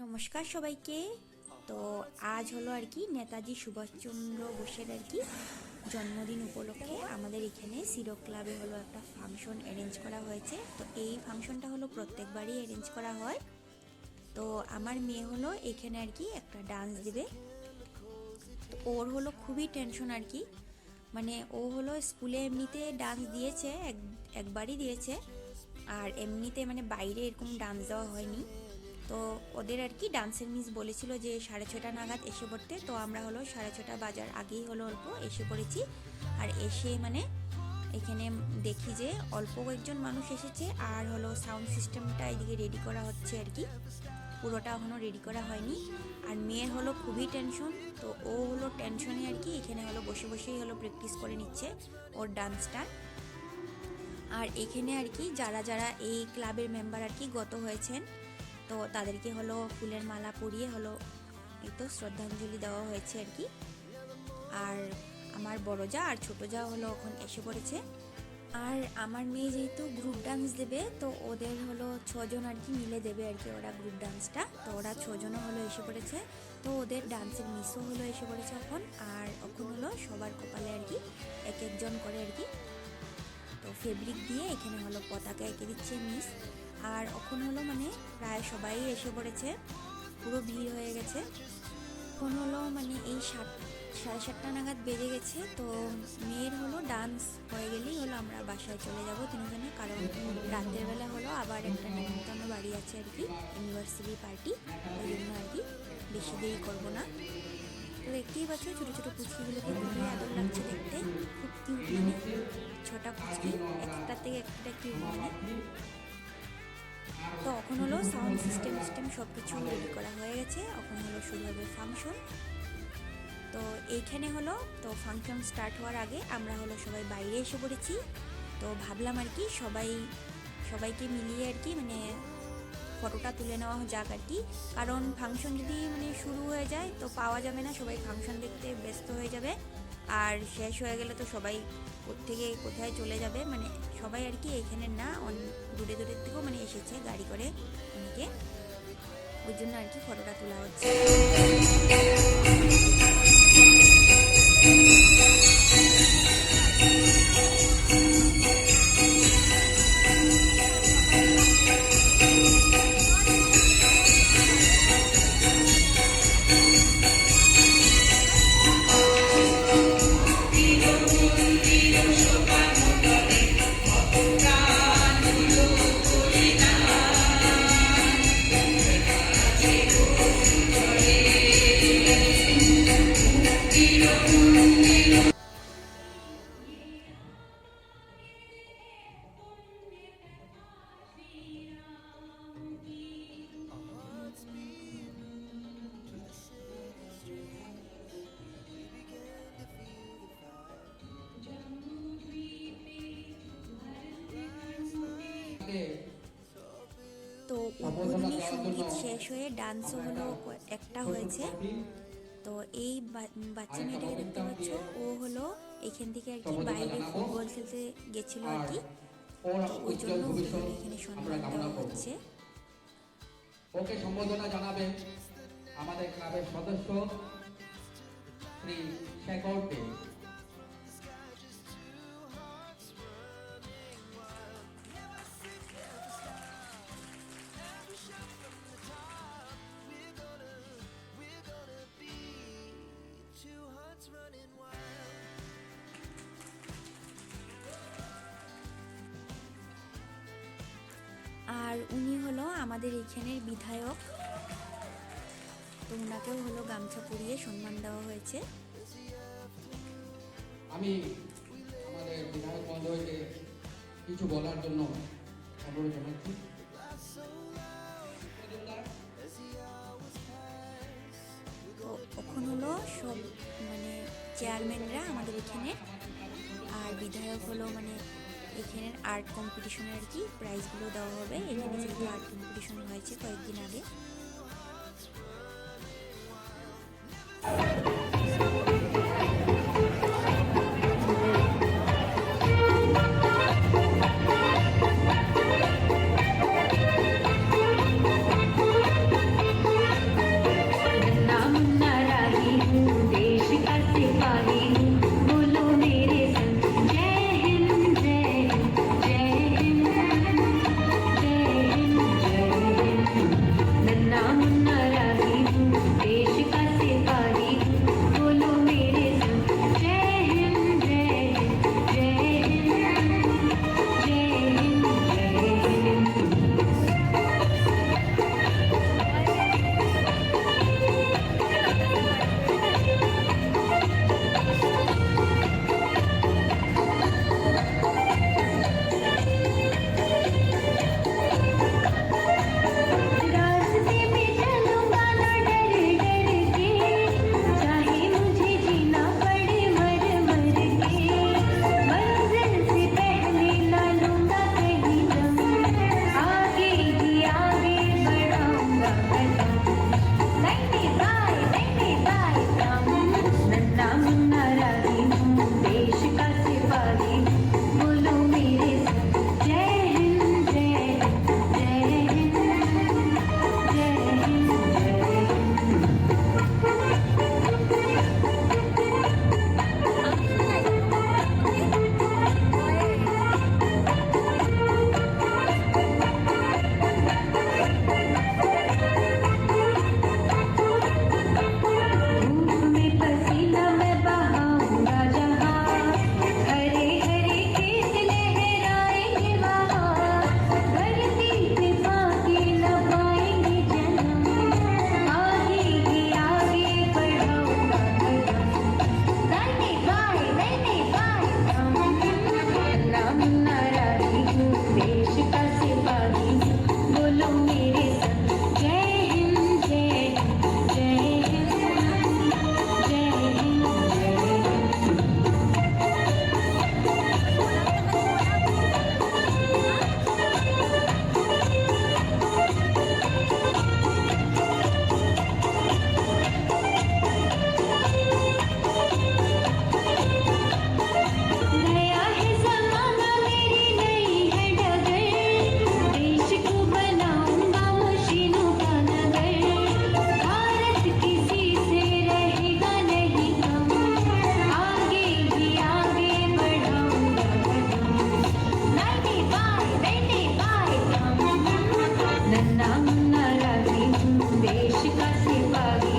নমস্কার সবাইকে। তো আজ হলো আর কি নেতাজি সুভাষচন্দ্র বোসের আর কি জন্মদিন উপলক্ষে আমাদের এখানে সিরো ক্লাবে হলো একটা ফাংশন অ্যারেঞ্জ করা হয়েছে। তো এই ফাংশনটা হলো প্রত্যেকবারই অ্যারেঞ্জ করা হয়। তো আমার মেয়ে হলো এখানে আর কি একটা ডান্স দেবে। তো ওর হলো খুবই টেনশন আর কি, মানে ও হলো স্কুলে এমনিতে ডান্স দিয়েছে, একবারই দিয়েছে, আর এমনিতে মানে বাইরে এরকম ডান্স দেওয়া হয়নি। তো ওদের আর কি ডান্সের মিস বলেছিল যে 6:30 নাগাদ এসে পড়তে। তো আমরা হলো 6:30 বাজার আগেই হলো অল্প এসে পড়েছি। আর এসে মানে এখানে দেখি যে অল্প কয়েকজন মানুষ এসেছে, আর হলো সাউন্ড সিস্টেমটা এদিকে রেডি করা হচ্ছে আর কি, পুরোটা এখনও রেডি করা হয়নি। আর মেয়ের হলো খুবই টেনশন, তো ও হলো টেনশনে আর কি এখানে হলো বসে বসেই হলো প্র্যাকটিস করে নিচ্ছে ওর ডান্সটা। আর এখানে আর কি যারা যারা এই ক্লাবের মেম্বার আর কি গত হয়েছেন, তো তাদেরকে হলো ফুলের মালা পরিয়ে হলো এই তো শ্রদ্ধাঞ্জলি দেওয়া হয়েছে আর কি। আর আমার বড় যা আর ছোট যা হলো এখন এসে পড়েছে। আর আমার মেয়ে যেহেতু গ্রুপ ডান্স দেবে, তো ওদের হলো 6 জন আর কি মিলে দেবে আর কি ওরা গ্রুপ ডান্সটা। তো ওরা 6 জনও হলো এসে পড়েছে। তো ওদের ডান্সের মিসও হলো এসে পড়েছে এখন। আর এখন হলো সবার কপালে আর কি এক একজন করে আর কি তো ফেব্রিক দিয়ে এখানে হলো পতাকা এঁকে দিচ্ছে মিস। আর এখন হলো মানে প্রায় সবাই এসে পড়েছে, পুরো ভিড় হয়ে গেছে। এখন হলো মানে এই 7:30 নাগাদ বেজে গেছে। তো মেয়ের হলো ডান্স হয়ে গেলেই হলো আমরা বাসায় চলে যাব তিনজনে, কারণ রাতের বেলা হলো আবার একটা নিমন্ত্রণ বাড়ি আছে আর কি, ইউনিভার্সিটি পার্টি, ওই জন্য আর কি বেশি দেরি করবো না। তো দেখতেই পাচ্ছ ছোটো ছোটো পুচকিগুলোকে খুবই আদর লাগছে দেখতে, খুব কিউট, মানে 6টা পুচকি একটা থেকে একটা কিউট মানে। তো এখন হলো সাউন্ড সিস্টেম সব কিছু রেডি করা হয়ে গেছে, এখন হলো শুরু হবে ফাংশন। তো এইখানে হলো তো ফাংশন স্টার্ট হওয়ার আগে আমরা হলো সবাই বাইরে এসে পড়েছি। তো ভাবলাম আর কি সবাইকে মিলিয়ে আর কি মানে ফটোটা তুলে নেওয়া যাক আর কি, কারণ ফাংশন যদি মানে শুরু হয়ে যায় তো পাওয়া যাবে না, সবাই ফাংশন দেখতে ব্যস্ত হয়ে যাবে। আর শেষ হয়ে গেলে তো সবাই থেকে কোথায় চলে যাবে, মানে সবাই আর কি এখানে না দূরে দূরের থেকেও মানে এসেছে গাড়ি করে অনেকে, ওই জন্য আর কি ফটোটা তোলা হচ্ছে। তো উদ্বোধনী সঙ্গীত শেষ হয়ে ডান্সও হলো একটা হয়েছে। তো এই বাচ্চা মেয়েটাকে দেখতে পাচ্ছ, ও হলো এখান থেকে আর কি বাইরে ফুটবল খেলতে গেছিল আর কি, ওই জন্য এখানে সম্মান দেওয়া হচ্ছে। ওকে সম্বোধনা জানাবেন আমাদের ক্লাবের সদস্য শ্রী শেখর দে। আর উনি হলো আমাদের এইখানের বিধায়ক, তো ওনাকেও হলো গামছা পরিয়ে সম্মান দেওয়া হয়েছে। আমি আমাদের বিধায়ক মহোদয়কে কিছু বলার জন্য অনুরোধ জানাচ্ছি। তো এখন হলো সব মানে চেয়ারম্যানরা আমাদের এখানে, আর বিধায়ক হলো মানে এখানের আর্ট কম্পিটিশনের আর কি প্রাইজগুলো দেওয়া হবে। এখানে যেহেতু আর্ট কম্পিটিশন হয়েছে কয়েকদিন আগে। देश का सिपाही